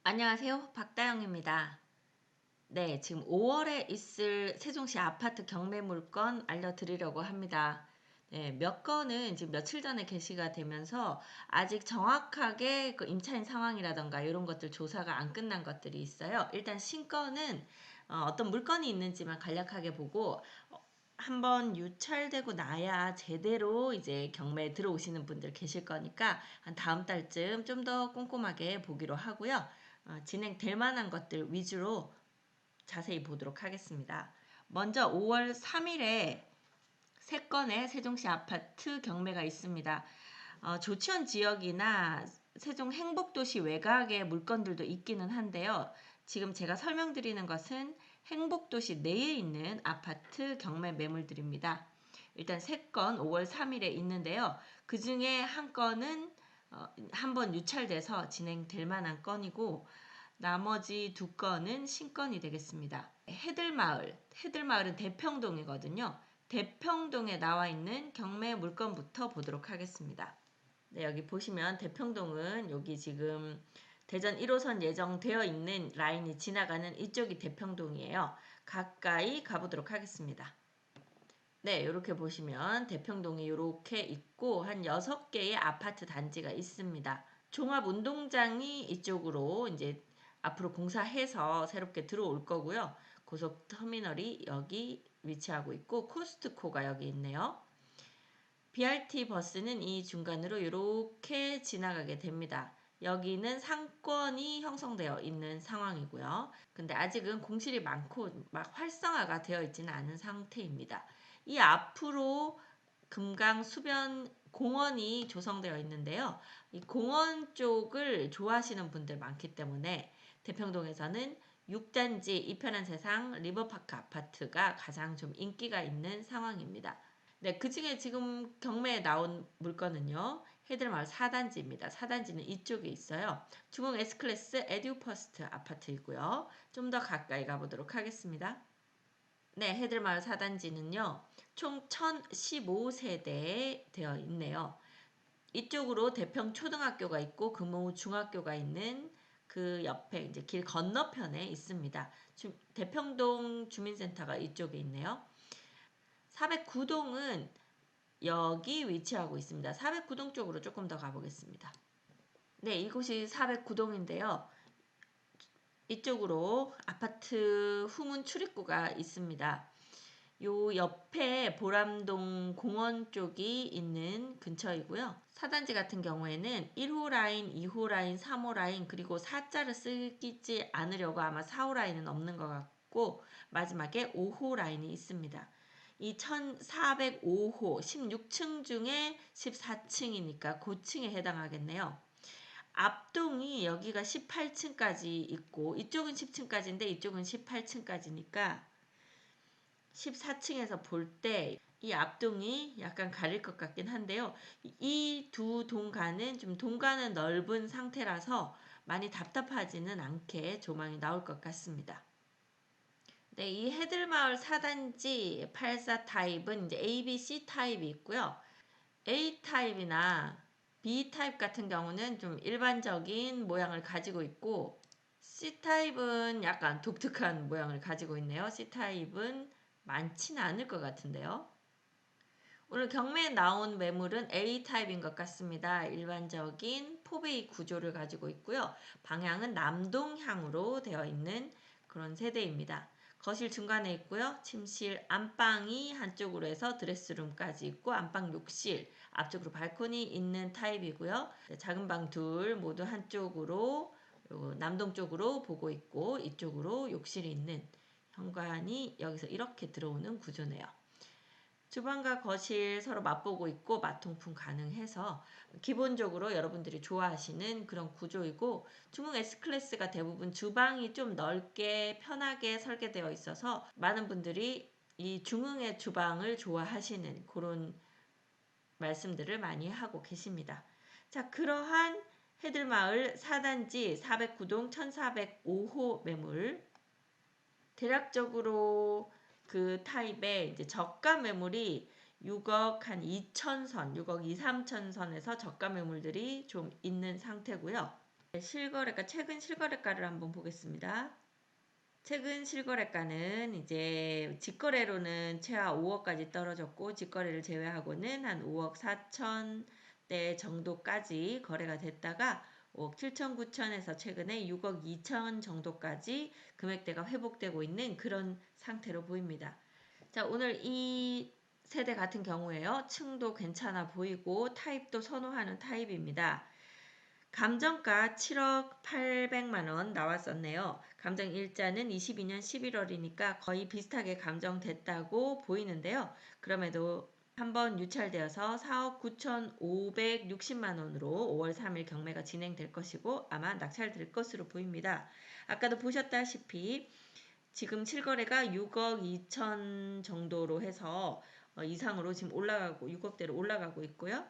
안녕하세요. 박다영입니다. 네, 지금 5월에 있을 세종시 아파트 경매 물건 알려드리려고 합니다. 네, 몇 건은 지금 며칠 전에 게시가 되면서 아직 정확하게 그 임차인 상황이라던가 이런 것들 조사가 안 끝난 것들이 있어요. 일단 신건은 어떤 물건이 있는지만 간략하게 보고 한번 유찰되고 나야 제대로 이제 경매에 들어오시는 분들 계실 거니까 한 다음 달쯤 좀 더 꼼꼼하게 보기로 하고요. 진행될 만한 것들 위주로 자세히 보도록 하겠습니다. 먼저 5월 3일에 3건의 세종시 아파트 경매가 있습니다. 조치원 지역이나 세종 행복도시 외곽의 물건들도 있기는 한데요. 지금 제가 설명드리는 것은 행복도시 내에 있는 아파트 경매 매물들입니다. 일단 3건 5월 3일에 있는데요. 그 중에 한 건은 한번 유찰돼서 진행될 만한 건이고 나머지 2건은 신건이 되겠습니다. 해들마을은 대평동이거든요. 대평동에 나와 있는 경매 물건부터 보도록 하겠습니다. 네, 여기 보시면 대평동은 여기 지금 대전 1호선 예정되어 있는 라인이 지나가는 이쪽이 대평동이에요. 가까이 가보도록 하겠습니다. 네, 이렇게 보시면 대평동이 이렇게 있고 한 6개의 아파트 단지가 있습니다. 종합운동장이 이쪽으로 이제 앞으로 공사해서 새롭게 들어올 거고요. 고속터미널이 여기 위치하고 있고 코스트코가 여기 있네요. BRT 버스는 이 중간으로 이렇게 지나가게 됩니다. 여기는 상권이 형성되어 있는 상황이고요. 근데 아직은 공실이 많고 막 활성화가 되어 있지는 않은 상태입니다. 이 앞으로 금강 수변 공원이 조성되어 있는데요. 이 공원 쪽을 좋아하시는 분들 많기 때문에 대평동에서는 6단지 이편한 세상 리버파크 아파트가 가장 좀 인기가 있는 상황입니다. 네, 그 중에 지금 경매에 나온 물건은요. 해들마을 4단지입니다. 4단지는 이쪽에 있어요. 중흥 S클래스 에듀퍼스트 아파트이고요. 좀 더 가까이 가보도록 하겠습니다. 네, 해들마을 4단지는요. 총 1015세대에 되어 있네요. 이쪽으로 대평초등학교가 있고 금호 중학교가 있는 그 옆에 이제 길 건너편에 있습니다. 대평동 주민센터가 이쪽에 있네요. 409동은 여기 위치하고 있습니다. 409동 쪽으로 조금 더 가보겠습니다. 네, 이곳이 409동인데요. 이쪽으로 아파트 후문 출입구가 있습니다. 요 옆에 보람동 공원 쪽이 있는 근처이고요. 4단지 같은 경우에는 1호 라인, 2호 라인, 3호 라인 그리고 4자를 쓰지 않으려고 아마 4호 라인은 없는 것 같고 마지막에 5호 라인이 있습니다. 이 1405호 16층 중에 14층이니까 고층에 해당하겠네요. 앞동이 여기가 18층까지 있고 이쪽은 10층까지인데 이쪽은 18층까지니까 14층에서 볼 때 이 앞동이 약간 가릴 것 같긴 한데요. 이 두 동간은 좀 동간은 넓은 상태라서 많이 답답하지는 않게 조망이 나올 것 같습니다. 네, 이 해들마을 4단지 84 타입은 이제 A, B, C 타입이 있고요. A 타입이나 B 타입 같은 경우는 좀 일반적인 모양을 가지고 있고 C 타입은 약간 독특한 모양을 가지고 있네요. C 타입은 많지는 않을 것 같은데요. 오늘 경매에 나온 매물은 A 타입인 것 같습니다. 일반적인 포베이 구조를 가지고 있고요. 방향은 남동향으로 되어 있는 그런 세대입니다. 거실 중간에 있고요. 침실 안방이 한쪽으로 해서 드레스룸까지 있고 안방 욕실 앞쪽으로 발코니 있는 타입이고요. 작은 방 둘 모두 한쪽으로 남동 쪽으로 보고 있고 이쪽으로 욕실이 있는 현관이 여기서 이렇게 들어오는 구조네요. 주방과 거실 서로 맛보고 있고 맛통풍 가능해서 기본적으로 여러분들이 좋아하시는 그런 구조이고 중흥 S클래스가 대부분 주방이 좀 넓게 편하게 설계되어 있어서 많은 분들이 이 중흥의 주방을 좋아하시는 그런 말씀들을 많이 하고 계십니다. 자, 그러한 해들마을 4단지 409동 1405호 매물 대략적으로 그 타입의 이제 저가 매물이 6억 한 2천 선, 6억 2, 3천 선에서 저가 매물들이 좀 있는 상태고요. 실거래가, 최근 실거래가를 한번 보겠습니다. 최근 실거래가는 이제 직거래로는 최하 5억까지 떨어졌고, 직거래를 제외하고는 한 5억 4천대 정도까지 거래가 됐다가 5억 7천 9천에서 최근에 6억 2천 정도까지 금액대가 회복되고 있는 그런 상태로 보입니다. 자, 오늘 이 세대 같은 경우에요, 층도 괜찮아 보이고 타입도 선호하는 타입입니다. 감정가 7억 800만 원 나왔었네요. 감정 일자는 22년 11월이니까 거의 비슷하게 감정됐다고 보이는데요. 그럼에도 한번 유찰되어서 4억 9,560만 원으로 5월 3일 경매가 진행될 것이고 아마 낙찰될 것으로 보입니다. 아까도 보셨다시피 지금 실거래가 6억 2천 정도로 해서 이상으로 지금 올라가고 6억대로 올라가고 있고요.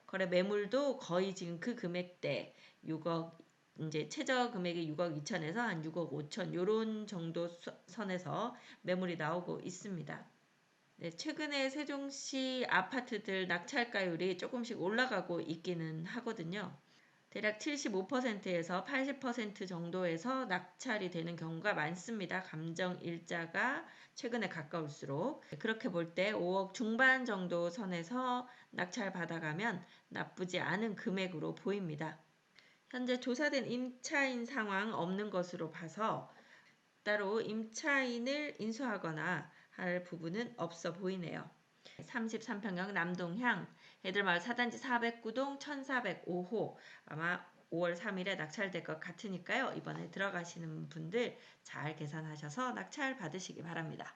거래 매물도 거의 지금 그 금액대 6억, 이제 최저 금액이 6억 2천에서 한 6억 5천 요런 정도 선에서 매물이 나오고 있습니다. 네, 최근에 세종시 아파트들 낙찰가율이 조금씩 올라가고 있기는 하거든요. 대략 75%에서 80% 정도에서 낙찰이 되는 경우가 많습니다. 감정 일자가 최근에 가까울수록. 그렇게 볼 때 5억 중반 정도 선에서 낙찰 받아가면 나쁘지 않은 금액으로 보입니다. 현재 조사된 임차인 상황 없는 것으로 봐서 따로 임차인을 인수하거나 할 부분은 없어 보이네요. 33평형 남동향 애들마을 4단지 409동 1405호 아마 5월 3일에 낙찰될 것 같으니까요. 이번에 들어가시는 분들 잘 계산하셔서 낙찰 받으시기 바랍니다.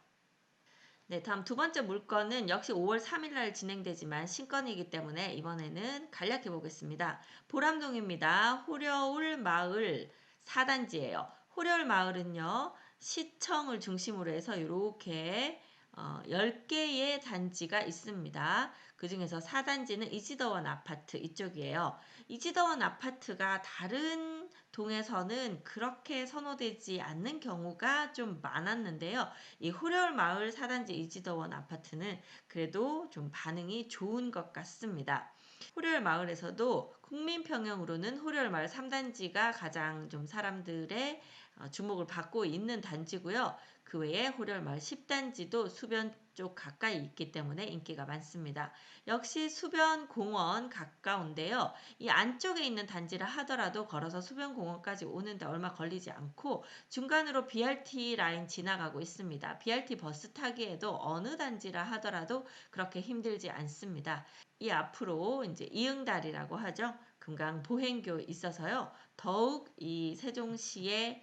네, 다음 두 번째 물건은 역시 5월 3일 날 진행되지만 신건이기 때문에 이번에는 간략해 보겠습니다. 보람동입니다. 호려울 마을 4단지예요. 호려울 마을은요. 시청을 중심으로 해서 이렇게 10개의 단지가 있습니다. 그 중에서 4단지는 이지더원 아파트 이쪽이에요. 이지더원 아파트가 다른 동에서는 그렇게 선호되지 않는 경우가 좀 많았는데요. 이 호려울 마을 4단지 이지더원 아파트는 그래도 좀 반응이 좋은 것 같습니다. 호려울 마을에서도 국민평형으로는 호려울 마을 3단지가 가장 좀 사람들의 주목을 받고 있는 단지고요. 그 외에 호려울 마을 10단지도 수변 쪽 가까이 있기 때문에 인기가 많습니다. 역시 수변 공원 가까운데요. 이 안쪽에 있는 단지라 하더라도 걸어서 수변 공원까지 오는데 얼마 걸리지 않고 중간으로 BRT 라인 지나가고 있습니다. BRT 버스 타기에도 어느 단지라 하더라도 그렇게 힘들지 않습니다. 이 앞으로 이제 이응달이라고 하죠. 금강 보행교 있어서요. 더욱 이 세종시의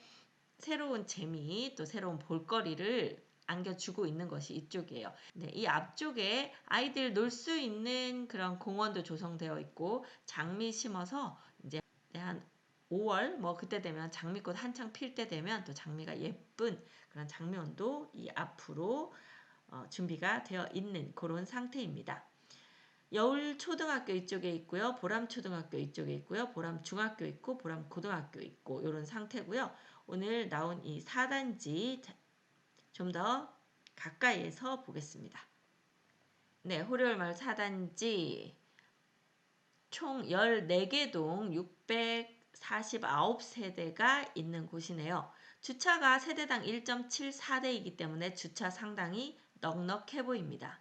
새로운 재미 또 새로운 볼거리를 안겨주고 있는 것이 이쪽이에요. 네, 이 앞쪽에 아이들 놀 수 있는 그런 공원도 조성되어 있고 장미 심어서 이제 한 5월 뭐 그때 되면 장미꽃 한창 필 때 되면 또 장미가 예쁜 그런 장면도 이 앞으로 준비가 되어 있는 그런 상태입니다. 여울초등학교 이쪽에 있고요. 보람초등학교 이쪽에 있고요. 보람중학교 있고 보람고등학교 있고 이런 상태고요. 오늘 나온 이 4단지 좀 더 가까이에서 보겠습니다. 네, 호려울마을 4단지 총 14개 동 649세대가 있는 곳이네요. 주차가 세대당 1.74대이기 때문에 주차 상당히 넉넉해 보입니다.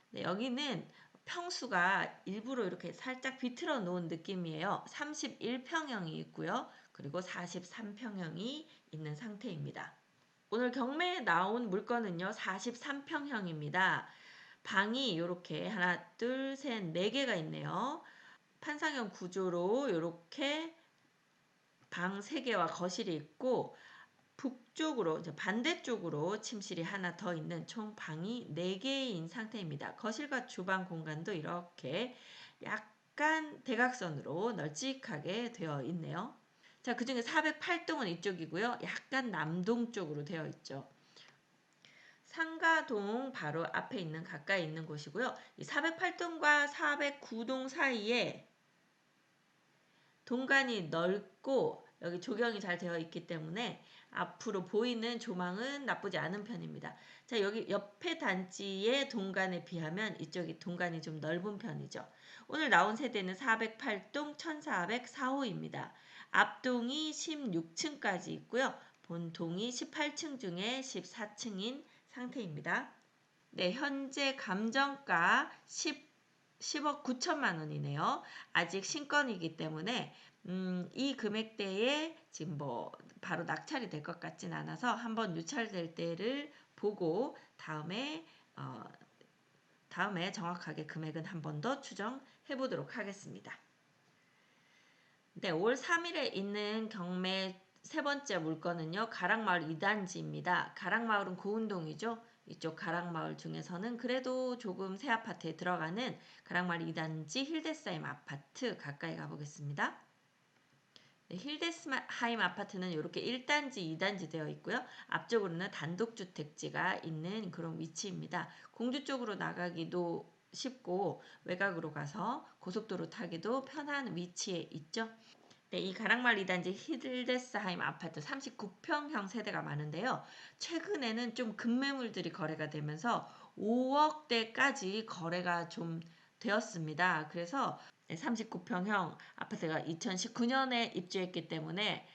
네, 여기는 평수가 일부러 이렇게 살짝 비틀어 놓은 느낌이에요. 31평형이 있고요. 그리고 43평형이 있는 상태입니다. 오늘 경매에 나온 물건은요. 43평형입니다. 방이 이렇게 하나, 둘, 셋, 네 개가 있네요. 판상형 구조로 이렇게 방 3개와 거실이 있고 북쪽으로 이제 반대쪽으로 침실이 하나 더 있는 총 방이 4개인 상태입니다. 거실과 주방 공간도 이렇게 약간 대각선으로 널찍하게 되어 있네요. 자, 그 중에 408동은 이쪽이고요. 약간 남동쪽으로 되어 있죠. 상가동 바로 앞에 있는 가까이 있는 곳이고요. 이 408동과 409동 사이에 동간이 넓고 여기 조경이 잘 되어 있기 때문에 앞으로 보이는 조망은 나쁘지 않은 편입니다. 자, 여기 옆에 단지의 동간에 비하면 이쪽이 동간이 좀 넓은 편이죠. 오늘 나온 세대는 408동 1404호입니다. 앞동이 16층까지 있고요. 본동이 18층 중에 14층인 상태입니다. 네, 현재 감정가 10억 9천만 원이네요. 아직 신건이기 때문에 이 금액대에 지금 뭐 바로 낙찰이 될 것 같진 않아서 한번 유찰될 때를 보고 다음에 정확하게 금액은 한 번 더 추정해 보도록 하겠습니다. 네, 5월 3일에 있는 경매 세 번째 물건은요. 가락마을 2단지입니다. 가락마을은 고운동이죠. 이쪽 가락마을 중에서는 그래도 조금 새 아파트에 들어가는 가락마을 2단지 힐데스하임 아파트 가까이 가보겠습니다. 네, 힐데스하임 아파트는 이렇게 1단지, 2단지 되어 있고요. 앞쪽으로는 단독주택지가 있는 그런 위치입니다. 공주 쪽으로 나가기도 쉽고 외곽으로 가서 고속도로 타기도 편한 위치에 있죠. 네, 이 가락마을 2단지 힐데스하임 아파트 39평형 세대가 많은데요. 최근에는 좀 급매물들이 거래가 되면서 5억대까지 거래가 좀 되었습니다. 그래서 39평형 아파트가 2019년에 입주했기 때문에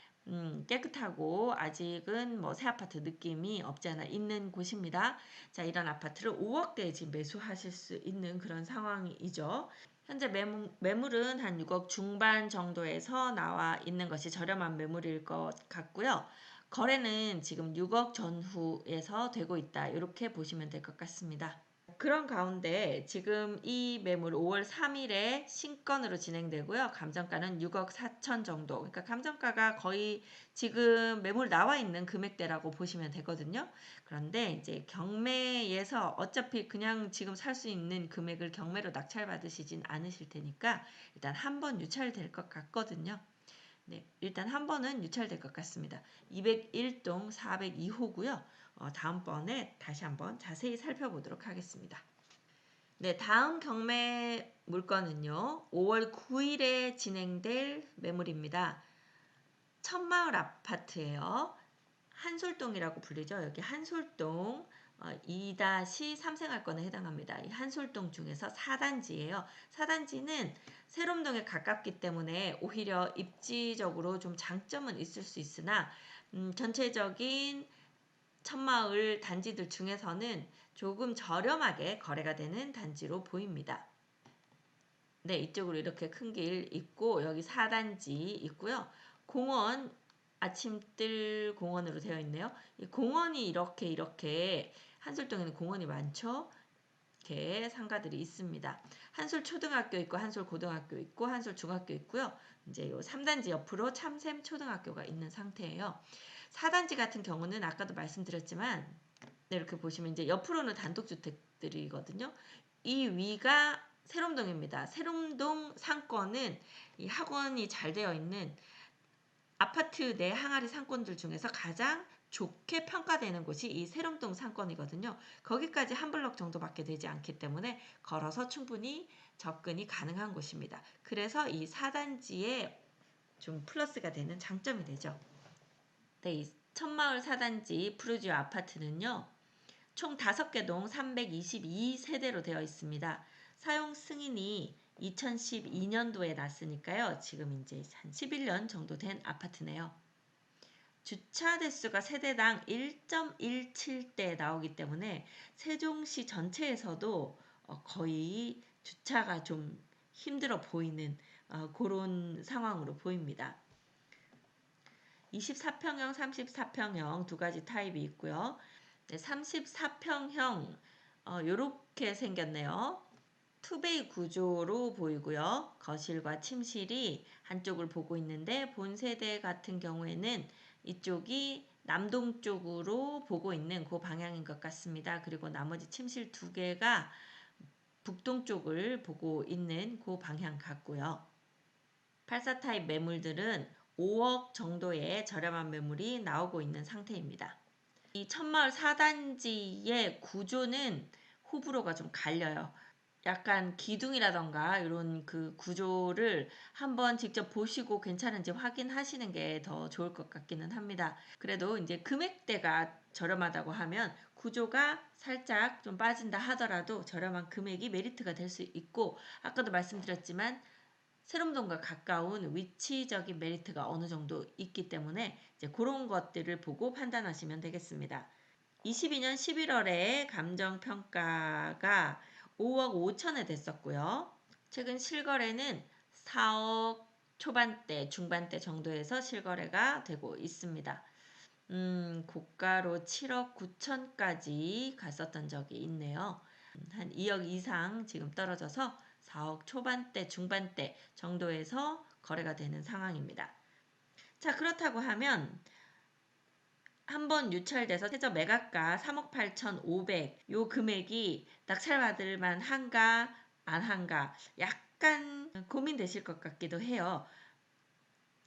깨끗하고 아직은 뭐 새 아파트 느낌이 없지 않아 있는 곳입니다. 자, 이런 아파트를 5억대에 지금 매수하실 수 있는 그런 상황이죠. 현재 매물은 한 6억 중반 정도에서 나와 있는 것이 저렴한 매물일 것 같고요. 거래는 지금 6억 전후에서 되고 있다. 이렇게 보시면 될 것 같습니다. 그런 가운데 지금 이 매물 5월 3일에 신건으로 진행되고요. 감정가는 6억 4천 정도. 그러니까 감정가가 거의 지금 매물 나와 있는 금액대라고 보시면 되거든요. 그런데 이제 경매에서 어차피 그냥 지금 살 수 있는 금액을 경매로 낙찰받으시진 않으실 테니까 일단 한 번 유찰될 것 같거든요. 네, 일단 한 번은 유찰될 것 같습니다. 201동 402호고요. 다음번에 다시 한번 자세히 살펴보도록 하겠습니다. 네, 다음 경매 물건은요. 5월 9일에 진행될 매물입니다. 천마을 아파트예요. 한솔동이라고 불리죠. 여기 한솔동 2-3생활권에 해당합니다. 이 한솔동 중에서 4단지예요. 4단지는 세롬동에 가깝기 때문에 오히려 입지적으로 좀 장점은 있을 수 있으나 전체적인 천마을 단지들 중에서는 조금 저렴하게 거래가 되는 단지로 보입니다. 네, 이쪽으로 이렇게 큰 길 있고 여기 4단지 있고요. 공원 아침뜰 공원으로 되어 있네요. 이 공원이 이렇게 한솔동에는 공원이 많죠. 이렇게 상가들이 있습니다. 한솔 초등학교 있고 한솔 고등학교 있고 한솔 중학교 있고요. 이제 요 3단지 옆으로 참샘 초등학교가 있는 상태예요. 4단지 같은 경우는 아까도 말씀드렸지만 네, 이렇게 보시면 이제 옆으로는 단독주택들이거든요. 이 위가 세롬동입니다. 세롬동 상권은 이 학원이 잘 되어 있는 아파트 내 항아리 상권들 중에서 가장 좋게 평가되는 곳이 이 세롬동 상권이거든요. 거기까지 한 블럭 정도밖에 되지 않기 때문에 걸어서 충분히 접근이 가능한 곳입니다. 그래서 이 4단지에 좀 플러스가 되는 장점이 되죠. 네, 이 천마을 4단지 푸르지오 아파트는요. 총 5개 동 322세대로 되어 있습니다. 사용 승인이 2012년도에 났으니까요. 지금 이제 한 11년 정도 된 아파트네요. 주차 대수가 세대당 1.17대 나오기 때문에 세종시 전체에서도 거의 주차가 좀 힘들어 보이는 그런 상황으로 보입니다. 24평형, 34평형 두 가지 타입이 있고요. 네, 34평형 이렇게 생겼네요. 투베이 구조로 보이고요. 거실과 침실이 한쪽을 보고 있는데 본 세대 같은 경우에는 이쪽이 남동쪽으로 보고 있는 그 방향인 것 같습니다. 그리고 나머지 침실 두 개가 북동쪽을 보고 있는 그 방향 같고요. 84 타입 매물들은 5억 정도의 저렴한 매물이 나오고 있는 상태입니다. 이 천마을 4단지의 구조는 호불호가 좀 갈려요. 약간 기둥이라던가 이런 그 구조를 한번 직접 보시고 괜찮은지 확인하시는 게 더 좋을 것 같기는 합니다. 그래도 이제 금액대가 저렴하다고 하면 구조가 살짝 좀 빠진다 하더라도 저렴한 금액이 메리트가 될 수 있고 아까도 말씀드렸지만 세롬동과 가까운 위치적인 메리트가 어느 정도 있기 때문에 이제 그런 것들을 보고 판단하시면 되겠습니다. 22년 11월에 감정평가가 5억 5천에 됐었고요. 최근 실거래는 4억 초반대, 중반대 정도에서 실거래가 되고 있습니다. 고가로 7억 9천까지 갔었던 적이 있네요. 한 2억 이상 지금 떨어져서 4억 초반대, 중반대 정도에서 거래가 되는 상황입니다. 자, 그렇다고 하면 한번 유찰돼서 최저 매각가 3억 8,500 요 금액이 낙찰받을 만한가 안 한가 약간 고민되실 것 같기도 해요.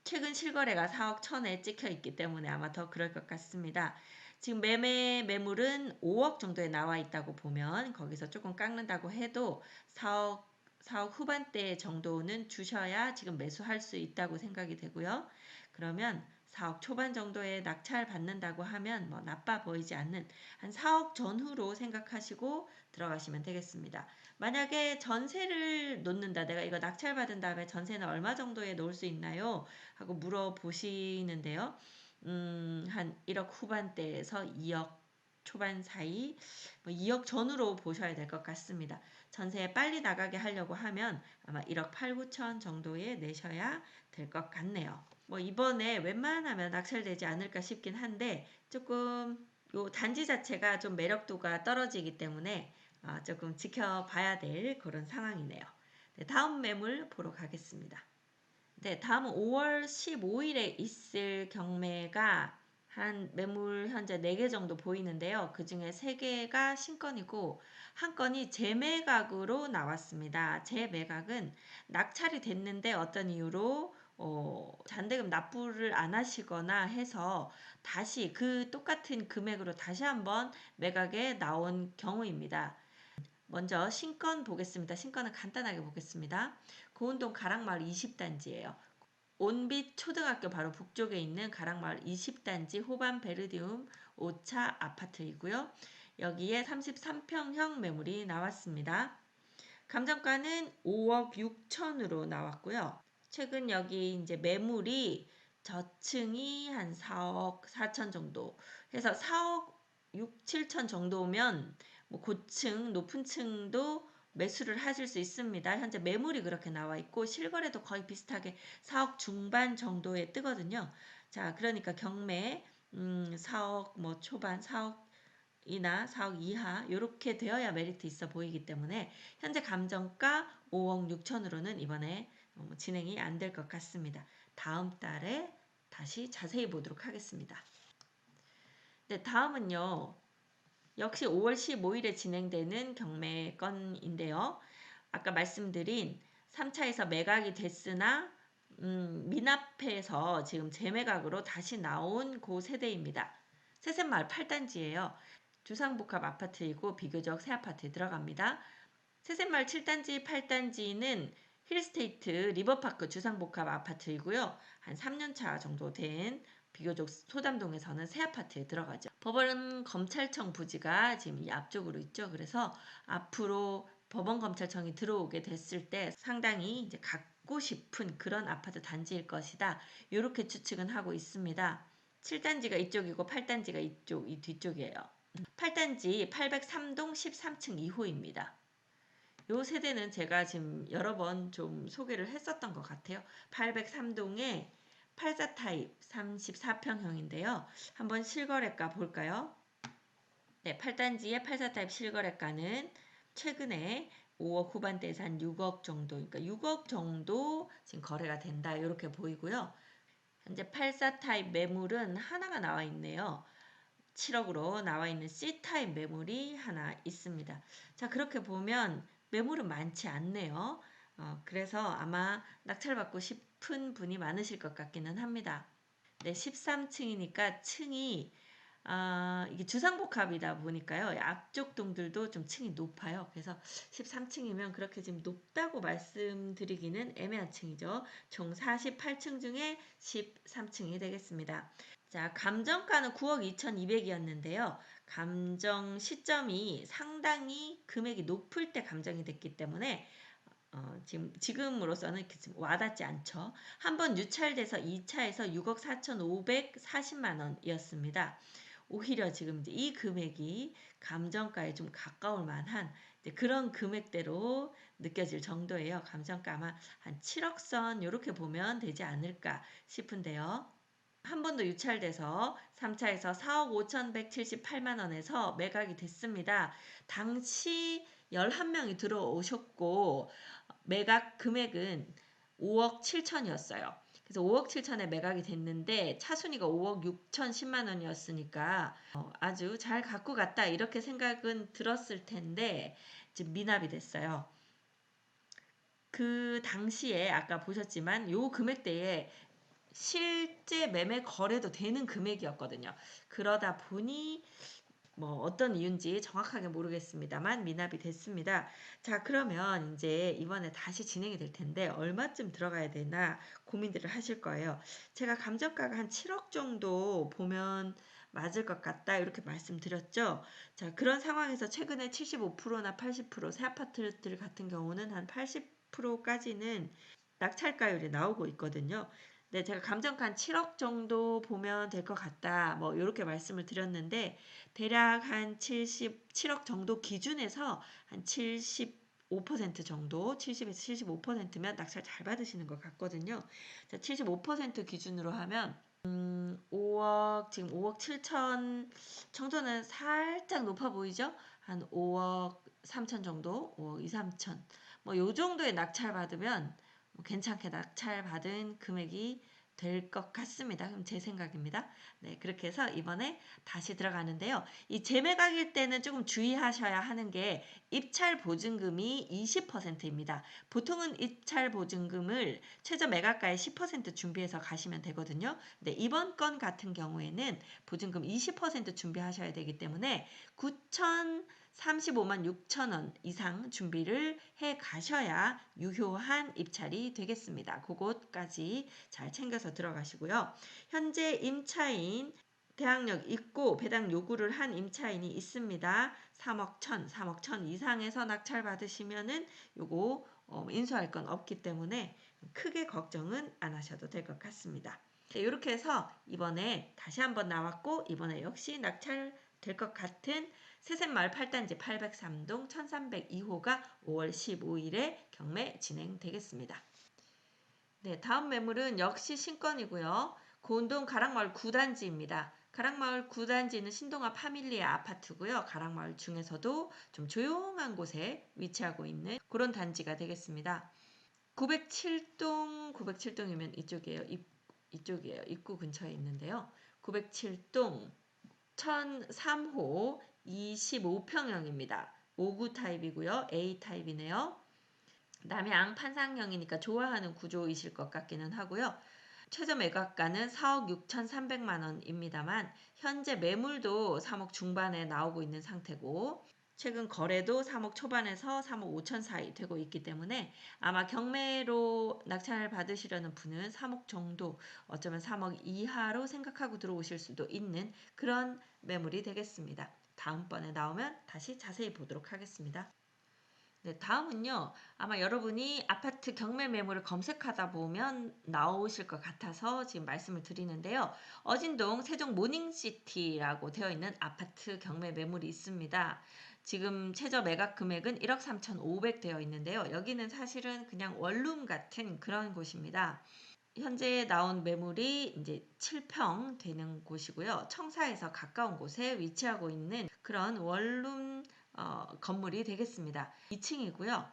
최근 실거래가 4억 1천에 찍혀 있기 때문에 아마 더 그럴 것 같습니다. 지금 매물은 5억 정도에 나와 있다고 보면 거기서 조금 깎는다고 해도 4억 후반대 정도는 주셔야 지금 매수할 수 있다고 생각이 되고요. 그러면 4억 초반 정도에 낙찰 받는다고 하면 뭐 나빠 보이지 않는 한 4억 전후로 생각하시고 들어가시면 되겠습니다. 만약에 전세를 놓는다. 내가 이거 낙찰 받은 다음에 전세는 얼마 정도에 놓을 수 있나요? 하고 물어보시는데요. 한 1억 후반대에서 2억 초반 사이, 뭐 2억 전후로 보셔야 될 것 같습니다. 전세에 빨리 나가게 하려고 하면 아마 1억 8, 9천 정도에 내셔야 될 것 같네요. 뭐 이번에 웬만하면 낙찰되지 않을까 싶긴 한데 조금 요 단지 자체가 좀 매력도가 떨어지기 때문에 조금 지켜봐야 될 그런 상황이네요. 네, 다음 매물 보러 가겠습니다. 네, 다음은 5월 15일에 있을 경매가 한 매물 현재 4개 정도 보이는데요. 그 중에 3개가 신건이고 한 건이 재매각으로 나왔습니다. 재매각은 낙찰이 됐는데 어떤 이유로 잔대금 납부를 안 하시거나 해서 다시 그 똑같은 금액으로 다시 한번 매각에 나온 경우입니다. 먼저 신건 보겠습니다. 신건은 간단하게 보겠습니다. 고운동 가락마을 20단지예요. 온빛 초등학교 바로 북쪽에 있는 가락마을 20단지 호반 베르디움 5차 아파트이고요. 여기에 33평형 매물이 나왔습니다. 감정가는 5억 6천으로 나왔고요. 최근 여기 이제 매물이 저층이 한 4억 4천 정도 해서 4억 6, 7천 정도면 뭐 고층, 높은 층도 매수를 하실 수 있습니다. 현재 매물이 그렇게 나와 있고 실거래도 거의 비슷하게 4억 중반 정도에 뜨거든요. 자, 그러니까 경매 4억 뭐 초반, 4억 이나 4억 이하 이렇게 되어야 메리트 있어 보이기 때문에 현재 감정가 5억 6천으로는 이번에 진행이 안 될 것 같습니다. 다음 달에 다시 자세히 보도록 하겠습니다. 네, 다음은요. 역시 5월 15일에 진행되는 경매 건인데요. 아까 말씀드린 3차에서 매각이 됐으나 미납해서 지금 재매각으로 다시 나온 그 세대입니다. 세셋마을 8단지예요. 주상복합 아파트이고 비교적 새 아파트에 들어갑니다. 세셋마을 7단지, 8단지는 힐스테이트 리버파크 주상복합 아파트이고요. 한 3년차 정도 된 비교적 소담동에서는 새 아파트에 들어가죠. 법원 검찰청 부지가 지금 이 앞쪽으로 있죠. 그래서 앞으로 법원 검찰청이 들어오게 됐을 때 상당히 이제 갖고 싶은 그런 아파트 단지일 것이다. 이렇게 추측은 하고 있습니다. 7단지가 이쪽이고 8단지가 이 뒤쪽이에요. 8단지 803동 13층 2호입니다. 요 세대는 제가 지금 여러 번 좀 소개를 했었던 것 같아요. 803동에 84 타입 34평형인데요. 한번 실거래가 볼까요? 네, 8단지의 84 타입 실거래가는 최근에 5억 후반대에서 한 6억 정도, 그러니까 6억 정도 지금 거래가 된다. 이렇게 보이고요. 현재 84 타입 매물은 하나가 나와 있네요. 7억으로 나와 있는 C타입 매물이 하나 있습니다. 자, 그렇게 보면 매물은 많지 않네요. 그래서 아마 낙찰받고 싶은 분이 많으실 것 같기는 합니다. 네, 13층이니까 층이 이게 주상복합이다 보니까요. 앞쪽 동들도 좀 층이 높아요. 그래서 13층이면 그렇게 지금 높다고 말씀드리기는 애매한 층이죠. 총 48층 중에 13층이 되겠습니다. 자, 감정가는 9억 2,200이었는데요. 감정 시점이 상당히 금액이 높을 때 감정이 됐기 때문에 지금으로서는 이렇게 좀 와닿지 않죠. 한번 유찰돼서 2차에서 6억 4,540만 원이었습니다. 오히려 지금 이제 이 금액이 감정가에 좀 가까울 만한 그런 금액대로 느껴질 정도예요. 감정가 아마 한 7억 선 이렇게 보면 되지 않을까 싶은데요. 한 번 더 유찰돼서 3차에서 4억 5,178만 원에서 매각이 됐습니다. 당시 11명이 들어오셨고 매각 금액은 5억 7천이었어요. 그래서 5억 7천에 매각이 됐는데 차순위가 5억 6천 10만 원이었으니까 아주 잘 갖고 갔다 이렇게 생각은 들었을 텐데 지금 미납이 됐어요. 그 당시에 아까 보셨지만 요 금액대에 실제 매매 거래도 되는 금액이었거든요. 그러다 보니 뭐 어떤 이유인지 정확하게 모르겠습니다만 미납이 됐습니다. 자, 그러면 이제 이번에 다시 진행이 될 텐데 얼마쯤 들어가야 되나 고민들을 하실 거예요. 제가 감정가가 한 7억 정도 보면 맞을 것 같다 이렇게 말씀드렸죠. 자, 그런 상황에서 최근에 75%나 80% 새 아파트들 같은 경우는 한 80%까지는 낙찰가율이 나오고 있거든요. 네, 제가 감정가 한 7억 정도 보면 될 것 같다. 뭐 이렇게 말씀을 드렸는데 대략 한 77억 정도 기준에서 한 75% 정도, 70에서 75%면 낙찰 잘 받으시는 것 같거든요. 자, 75% 기준으로 하면 5억, 지금 5억 7천 정도는 살짝 높아 보이죠? 한 5억 3천 정도, 5억 2, 3천. 뭐 요 정도의 낙찰 받으면 뭐 괜찮게 낙찰 받은 금액이 될 것 같습니다. 그럼 제 생각입니다. 네, 그렇게 해서 이번에 다시 들어가는데요. 이 재매각일 때는 조금 주의하셔야 하는 게 입찰 보증금이 20%입니다. 보통은 입찰 보증금을 최저 매각가의 10% 준비해서 가시면 되거든요. 근데 이번 건 같은 경우에는 보증금 20% 준비하셔야 되기 때문에 9,035만 6천 원 이상 준비를 해 가셔야 유효한 입찰이 되겠습니다. 그것까지 잘 챙겨서 들어가시고요. 현재 임차인 대항력 있고 배당 요구를 한 임차인이 있습니다. 3억 1천, 3억 1천 이상에서 낙찰 받으시면은 요거 인수할 건 없기 때문에 크게 걱정은 안 하셔도 될 것 같습니다. 네, 이렇게 해서 이번에 다시 한번 나왔고 이번에 역시 낙찰 될 것 같은 세셋마을 8단지 803동 1302호가 5월 15일에 경매 진행되겠습니다. 네, 다음 매물은 역시 신건이고요. 고운동 가락마을 9단지입니다. 가락마을 9단지는 신동아 파밀리아 아파트고요. 가락마을 중에서도 좀 조용한 곳에 위치하고 있는 그런 단지가 되겠습니다. 907동, 907동이면 이쪽이에요. 이쪽이에요. 입구 근처에 있는데요. 907동 1003호 25평형입니다. 5구 타입이고요. A 타입이네요. 남양 판상형이니까 좋아하는 구조이실 것 같기는 하고요. 최저 매각가는 4억 6,300만 원입니다만 현재 매물도 3억 중반에 나오고 있는 상태고 최근 거래도 3억 초반에서 3억 5천 사이 되고 있기 때문에 아마 경매로 낙찰 받으시려는 분은 3억 정도 어쩌면 3억 이하로 생각하고 들어오실 수도 있는 그런 매물이 되겠습니다. 다음번에 나오면 다시 자세히 보도록 하겠습니다. 네, 다음은요. 아마 여러분이 아파트 경매 매물을 검색하다 보면 나오실 것 같아서 지금 말씀을 드리는데요. 어진동 세종 모닝시티라고 되어 있는 아파트 경매 매물이 있습니다. 지금 최저 매각 금액은 1억 3,500 되어 있는데요. 여기는 사실은 그냥 원룸 같은 그런 곳입니다. 현재 나온 매물이 이제 7평 되는 곳이고요. 청사에서 가까운 곳에 위치하고 있는 그런 원룸 건물이 되겠습니다. 2층이고요.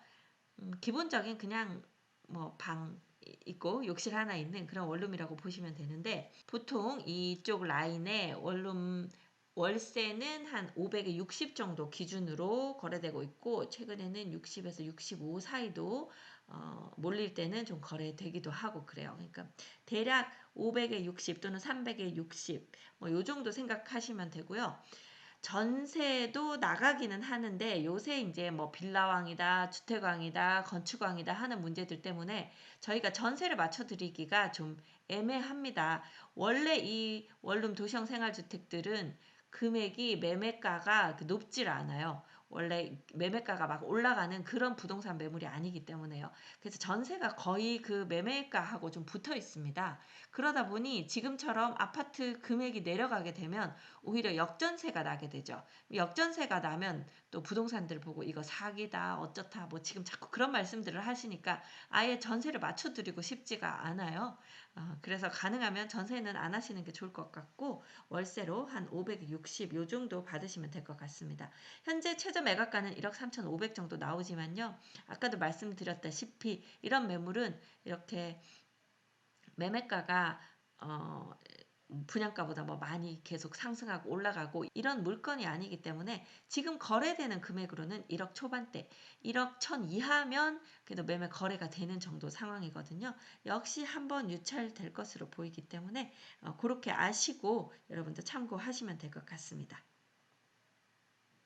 기본적인 그냥 뭐 방 있고 욕실 하나 있는 그런 원룸이라고 보시면 되는데 보통 이쪽 라인에 원룸 월세는 한 500에 60 정도 기준으로 거래되고 있고 최근에는 60에서 65 사이도 몰릴 때는 좀 거래되기도 하고 그래요. 그러니까 대략 500에 60 또는 300에 60 뭐 요 정도 생각하시면 되고요. 전세도 나가기는 하는데 요새 이제 뭐 빌라왕이다, 주택왕이다, 건축왕이다 하는 문제들 때문에 저희가 전세를 맞춰드리기가 좀 애매합니다. 원래 이 원룸 도시형 생활주택들은 금액이 매매가가 높질 않아요. 원래 매매가가 막 올라가는 그런 부동산 매물이 아니기 때문에요. 그래서 전세가 거의 그 매매가하고 좀 붙어 있습니다. 그러다 보니 지금처럼 아파트 금액이 내려가게 되면 오히려 역전세가 나게 되죠. 역전세가 나면 또 부동산들 보고 이거 사기다 어쩌다 뭐 지금 자꾸 그런 말씀들을 하시니까 아예 전세를 맞춰드리고 싶지가 않아요. 그래서 가능하면 전세는 안 하시는 게 좋을 것 같고 월세로 한 560 요 정도 받으시면 될 것 같습니다. 현재 최저 매각가는 1억 3,500 정도 나오지만요. 아까도 말씀드렸다시피 이런 매물은 이렇게 매매가가 분양가보다 뭐 많이 계속 상승하고 올라가고 이런 물건이 아니기 때문에 지금 거래되는 금액으로는 1억 초반대, 1억 1천 이하면 그래도 매매 거래가 되는 정도 상황이거든요. 역시 한번 유찰될 것으로 보이기 때문에 그렇게 아시고 여러분도 참고하시면 될 것 같습니다.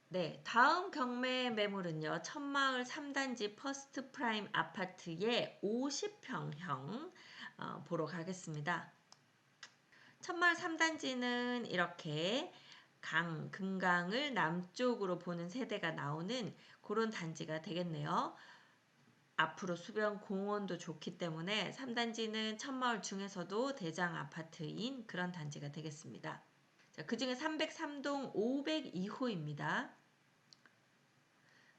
네, 다음 경매 매물은요. 천마을 3단지 퍼스트 프라임 아파트의 50평형 보러 가겠습니다. 천마을 3단지는 이렇게 금강을 남쪽으로 보는 세대가 나오는 그런 단지가 되겠네요. 앞으로 수변 공원도 좋기 때문에 3단지는 천마을 중에서도 대장 아파트인 그런 단지가 되겠습니다. 그 중에 303동 502호입니다.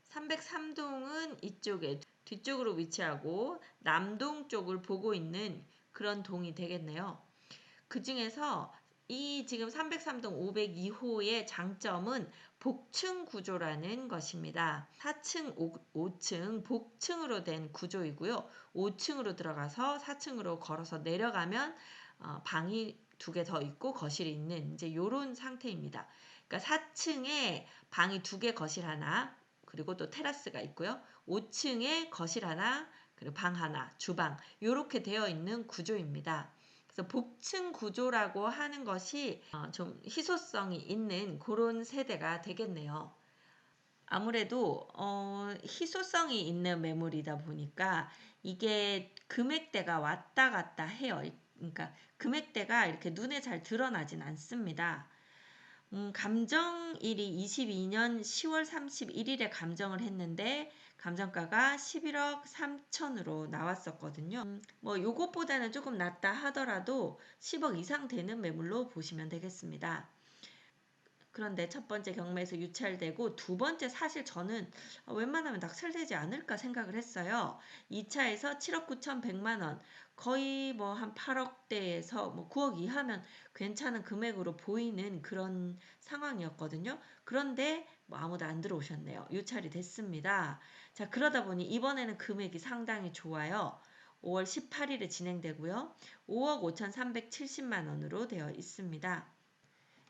303동은 이쪽에 뒤쪽으로 위치하고 남동 쪽을 보고 있는 그런 동이 되겠네요. 그 중에서 이 지금 303동 502호의 장점은 복층 구조라는 것입니다. 4층, 5층 복층으로 된 구조이고요. 5층으로 들어가서 4층으로 걸어서 내려가면 방이 2개 더 있고 거실이 있는 이제 요런 상태입니다. 그러니까 4층에 방이 2개 거실 하나 그리고 또 테라스가 있고요. 5층에 거실 하나 그리고 방 하나 주방 이렇게 되어 있는 구조입니다. 그래서 복층 구조라고 하는 것이 좀 희소성이 있는 그런 세대가 되겠네요. 아무래도 희소성이 있는 매물이다 보니까 이게 금액대가 왔다 갔다 해요. 그러니까 금액대가 이렇게 눈에 잘 드러나진 않습니다. 감정일이 22년 10월 31일에 감정을 했는데 감정가가 11억 3천으로 나왔었거든요. 뭐 요것보다는 조금 낮다 하더라도 10억 이상 되는 매물로 보시면 되겠습니다. 그런데 첫 번째 경매에서 유찰되고 두 번째 사실 저는 웬만하면 낙찰되지 않을까 생각을 했어요. 2차에서 7억 9천 100만 원 거의 뭐 한 8억대에서 뭐 9억 이하면 괜찮은 금액으로 보이는 그런 상황이었거든요. 그런데 뭐 아무도 안 들어오셨네요. 유찰이 됐습니다. 자, 그러다 보니 이번에는 금액이 상당히 좋아요. 5월 18일에 진행되고요. 5억 5,370만 원으로 되어 있습니다.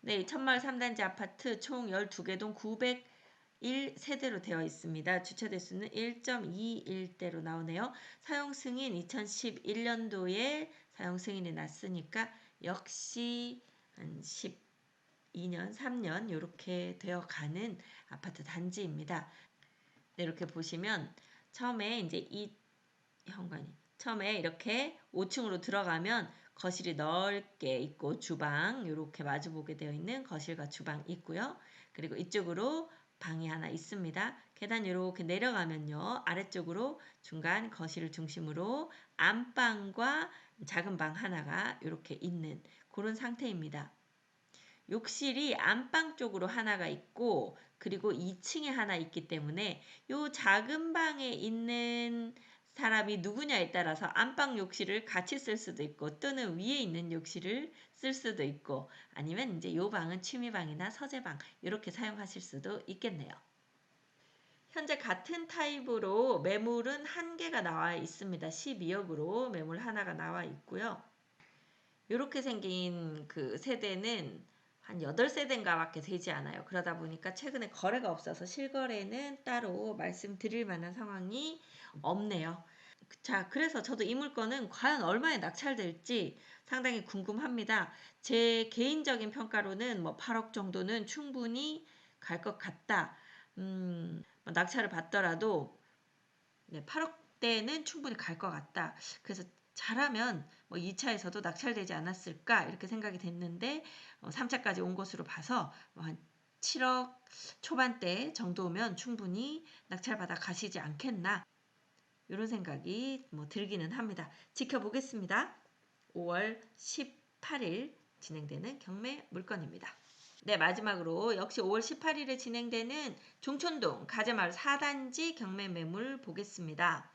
네, 천마을 3단지 아파트 총 12개 동 901세대로 되어 있습니다. 주차 대수는 1.21대로 나오네요. 사용 승인 2011년도에 사용 승인이 났으니까 역시 한 12년, 3년 이렇게 되어 가는 아파트 단지입니다. 네, 이렇게 보시면 처음에 이제 이 현관이 처음에 이렇게 5층으로 들어가면 거실이 넓게 있고 주방 이렇게 마주보게 되어 있는 거실과 주방 있고요. 그리고 이쪽으로 방이 하나 있습니다. 계단 이렇게 내려가면요. 아래쪽으로 중간 거실을 중심으로 안방과 작은 방 하나가 이렇게 있는 그런 상태입니다. 욕실이 안방 쪽으로 하나가 있고 그리고 2층에 하나 있기 때문에 요 작은 방에 있는 사람이 누구냐에 따라서 안방 욕실을 같이 쓸 수도 있고 또는 위에 있는 욕실을 쓸 수도 있고 아니면 이제 요 방은 취미방이나 서재방 이렇게 사용하실 수도 있겠네요. 현재 같은 타입으로 매물은 한 개가 나와 있습니다. 12억으로 매물 하나가 나와 있고요. 이렇게 생긴 그 세대는 한 8세대인가 밖에 되지 않아요. 그러다 보니까 최근에 거래가 없어서 실거래는 따로 말씀드릴 만한 상황이 없네요. 자, 그래서 저도 이 물건은 과연 얼마에 낙찰될지 상당히 궁금합니다. 제 개인적인 평가로는 뭐 8억 정도는 충분히 갈 것 같다. 뭐 낙찰을 받더라도 8억대는 충분히 갈 것 같다. 그래서 잘하면 뭐 2차에서도 낙찰되지 않았을까 이렇게 생각이 됐는데 3차까지 온 것으로 봐서 한 7억 초반대 정도면 충분히 낙찰받아 가시지 않겠나, 이런 생각이 뭐 들기는 합니다. 지켜보겠습니다. 5월 18일 진행되는 경매 물건입니다. 네, 마지막으로 역시 5월 18일에 진행되는 종촌동 가재마을 4단지 경매 매물 보겠습니다.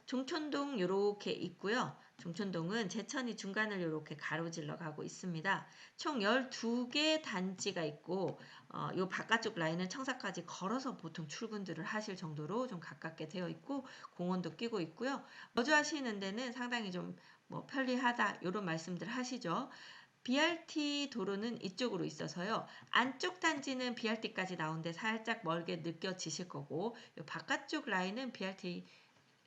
종촌동 이렇게 있고요. 종촌동은 제천이 중간을 이렇게 가로질러 가고 있습니다. 총 12개 단지가 있고 요 바깥쪽 라인은 청사까지 걸어서 보통 출근들을 하실 정도로 좀 가깝게 되어 있고 공원도 끼고 있고요. 거주하시는 데는 상당히 좀 뭐 편리하다 이런 말씀들 하시죠. BRT 도로는 이쪽으로 있어서요. 안쪽 단지는 BRT까지 나오는데 살짝 멀게 느껴지실 거고 요 바깥쪽 라인은 BRT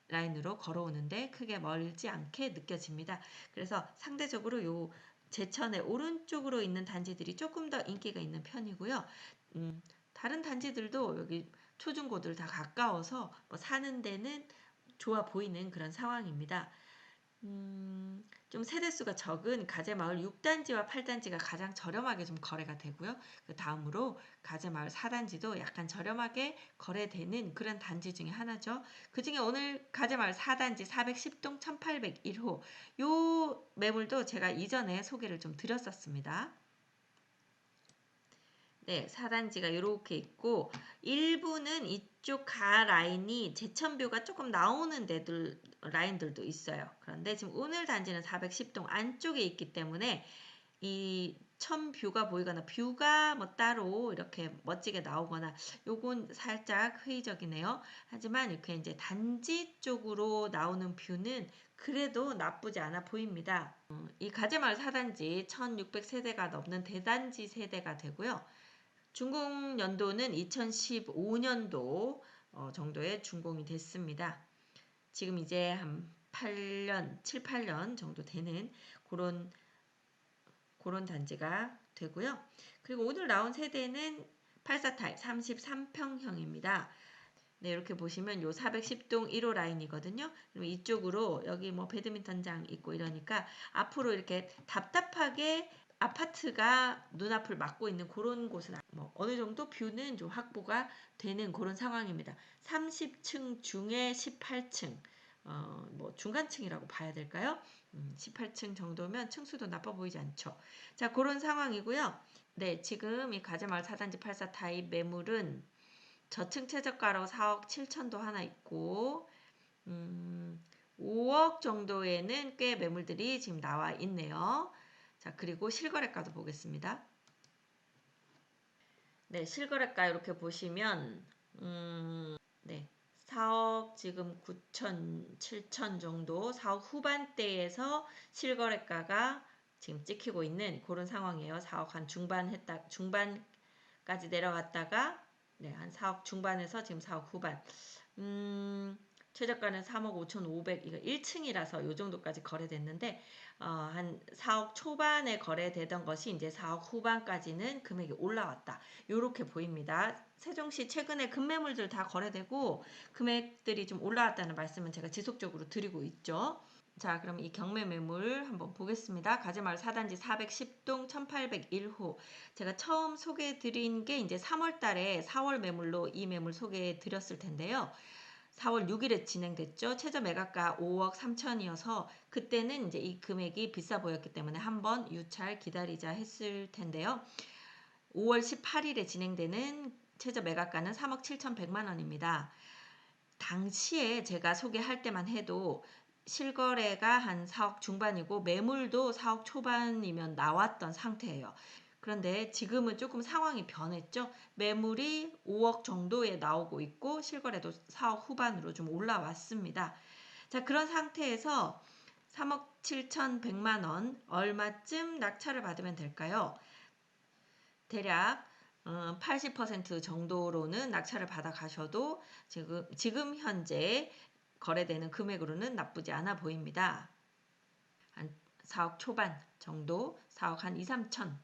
라인으로 걸어오는데 크게 멀지 않게 느껴집니다. 그래서 상대적으로 요 제천의 오른쪽으로 있는 단지들이 조금 더 인기가 있는 편이고요. 다른 단지들도 여기 초중고들 다 가까워서 뭐 사는 데는 좋아 보이는 그런 상황입니다. 좀 세대수가 적은 가재마을 6단지와 8단지가 가장 저렴하게 좀 거래가 되고요. 그 다음으로 가재마을 4단지도 약간 저렴하게 거래되는 그런 단지 중에 하나죠. 그 중에 오늘 가재마을 4단지 410동 1801호 요 매물도 제가 이전에 소개를 좀 드렸었습니다. 네, 4단지가 이렇게 있고 일부는 이쪽 가 라인이 제천뷰가 조금 나오는 데들 라인들도 있어요. 그런데 지금 오늘 단지는 410동 안쪽에 있기 때문에 이 천뷰가 보이거나 뷰가 뭐 따로 이렇게 멋지게 나오거나 요건 살짝 회의적이네요. 하지만 이렇게 이제 단지 쪽으로 나오는 뷰는 그래도 나쁘지 않아 보입니다. 이 가재마을 4단지 1600세대가 넘는 대단지 세대가 되고요. 준공 연도는 2015년도 정도에 준공이 됐습니다. 지금 이제 한 8년, 7, 8년 정도 되는 그런 단지가 되고요. 그리고 오늘 나온 세대는 84타입 33평형입니다. 네, 이렇게 보시면 요 410동 1호 라인이거든요. 그럼 이쪽으로 여기 뭐 배드민턴장 있고 이러니까 앞으로 이렇게 답답하게 아파트가 눈앞을 막고 있는 그런 곳은 뭐 어느 정도 뷰는 좀 확보가 되는 그런 상황입니다. 30층 중에 18층, 뭐 중간층이라고 봐야 될까요? 18층 정도면 층수도 나빠 보이지 않죠. 자, 그런 상황이고요. 네, 지금 이 가재마을 4단지 84 타입 매물은 저층 최저가로 4억 7천도 하나 있고 5억 정도에는 꽤 매물들이 지금 나와 있네요. 자, 그리고 실거래가도 보겠습니다. 네, 실거래가 이렇게 보시면 네, 4억 지금 9천, 7천 정도 4억 후반대에서 실거래가가 지금 찍히고 있는 그런 상황이에요. 4억 한 중반까지 내려갔다가 네, 한 4억 중반에서 지금 4억 후반. 최저가는 3억 5,500, 이거 1층이라서 요 정도까지 거래됐는데, 한 4억 초반에 거래되던 것이 이제 4억 후반까지는 금액이 올라왔다. 요렇게 보입니다. 세종시 최근에 급매물들 다 거래되고 금액들이 좀 올라왔다는 말씀은 제가 지속적으로 드리고 있죠. 자, 그럼 이 경매 매물 한번 보겠습니다. 가재마을 4단지 410동 1801호. 제가 처음 소개해 드린 게 이제 3월 달에 4월 매물로 이 매물 소개해 드렸을 텐데요. 4월 6일에 진행됐죠. 최저 매각가 5억 3천이어서 그때는 이제 이 금액이 비싸 보였기 때문에 한번 유찰 기다리자 했을 텐데요. 5월 18일에 진행되는 최저 매각가는 3억 7,100만 원입니다. 당시에 제가 소개할 때만 해도 실거래가 한 4억 중반이고 매물도 4억 초반이면 나왔던 상태예요. 그런데 지금은 조금 상황이 변했죠. 매물이 5억 정도에 나오고 있고 실거래도 4억 후반으로 좀 올라왔습니다. 자, 그런 상태에서 3억 7,100만 원 얼마쯤 낙찰을 받으면 될까요? 대략 80% 정도로는 낙찰을 받아 가셔도 지금 현재 거래되는 금액으로는 나쁘지 않아 보입니다. 한 4억 초반 정도, 4억 한 2, 3천.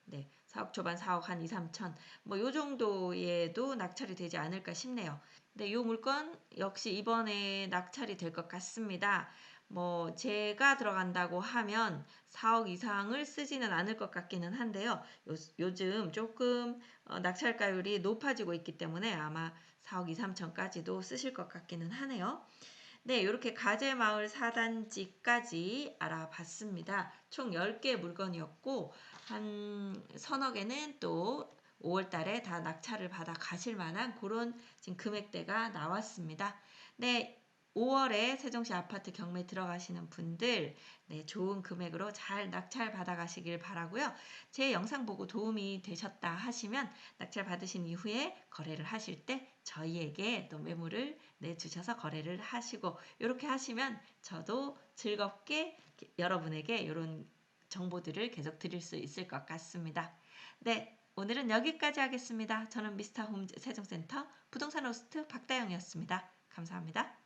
네, 4억 초반, 4억 한 2, 3천. 뭐 요 정도에도 낙찰이 되지 않을까 싶네요. 네, 요 물건 역시 이번에 낙찰이 될 것 같습니다. 뭐 제가 들어간다고 하면 4억 이상을 쓰지는 않을 것 같기는 한데요. 요즘 조금 낙찰가율이 높아지고 있기 때문에 아마 4억 2, 3천까지도 쓰실 것 같기는 하네요. 네, 이렇게 가재마을 4단지까지 알아봤습니다. 총 10개 물건이었고 한 서너 개는 또 5월 달에 다 낙찰을 받아 가실 만한 그런 지금 금액대가 나왔습니다. 네, 5월에 세종시 아파트 경매 들어가시는 분들 네, 좋은 금액으로 잘 낙찰 받아 가시길 바라고요. 제 영상 보고 도움이 되셨다 하시면 낙찰 받으신 이후에 거래를 하실 때 저희에게 또 매물을 내주셔서 거래를 하시고 이렇게 하시면 저도 즐겁게 여러분에게 이런 정보들을 계속 드릴 수 있을 것 같습니다. 네, 오늘은 여기까지 하겠습니다. 저는 미스터 홈 세종센터 부동산 호스트 박다영이었습니다. 감사합니다.